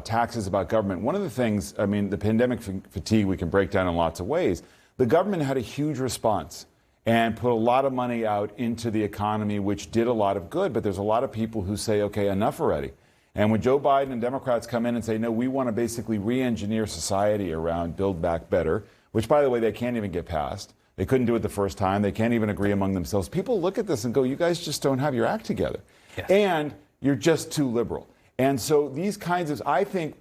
taxes, about government. One of the things, I mean, the pandemic fatigue we can break down in lots of ways. The government had a huge response and put a lot of money out into the economy, which did a lot of good. But there's a lot of people who say, okay, enough already. And when Joe Biden and Democrats come in and say, no, we want to basically re-engineer society around Build Back Better, which, by the way, they can't even get past. They couldn't do it the first time. They can't even agree among themselves. People look at this and go, you guys just don't have your act together. Yes. And you're just too liberal. And so these kinds of, I think,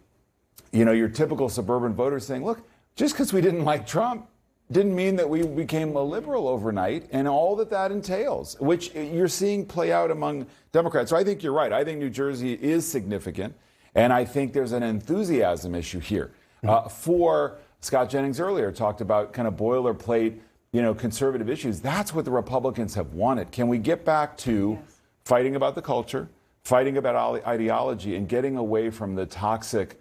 you know, your typical suburban voter saying, look, just because we didn't like Trump didn't mean that we became a liberal overnight, and all that entails, which you're seeing play out among Democrats. So I think you're right. I think New Jersey is significant, and I think there's an enthusiasm issue here. For Scott Jennings earlier talked about kind of boilerplate, you know, conservative issues. That's what the Republicans have wanted. Can we get back to fighting about the culture, fighting about ideology, and getting away from the toxic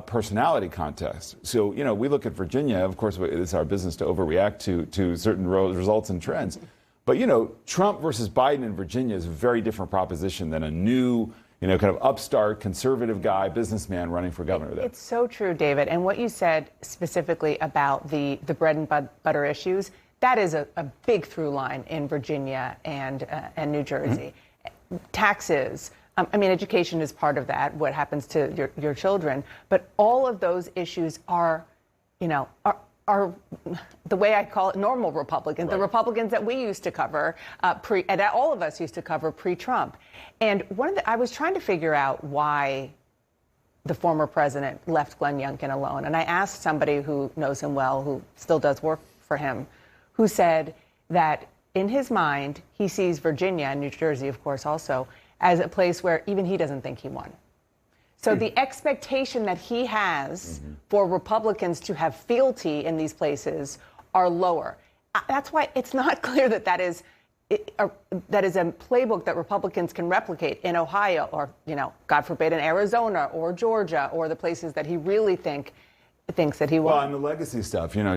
personality contest? So, you know, we look at Virginia. Of course, it's our business to overreact to certain results and trends. But, you know, Trump versus Biden in Virginia is a very different proposition than a new, you know, kind of upstart conservative guy, businessman running for governor there. It's so true, David. And what you said specifically about the bread and butter issues, that is a big through line in Virginia and New Jersey. Mm-hmm. Taxes. I mean, education is part of that, what happens to your children. But all of those issues are, you know, are the way I call it normal Republicans, right. The Republicans that we used to cover, and that all of us used to cover pre-Trump. And I was trying to figure out why the former president left Glenn Youngkin alone. And I asked somebody who knows him well, who still does work for him, who said that in his mind, he sees Virginia, and New Jersey, of course, also, as a place where even he doesn't think he won. So the expectation that he has for Republicans to have fealty in these places are lower. That's why it's not clear that that is a playbook that Republicans can replicate in Ohio or, you know, God forbid, in Arizona or Georgia or the places that he really thinks that he won. Well, and the legacy stuff, you know,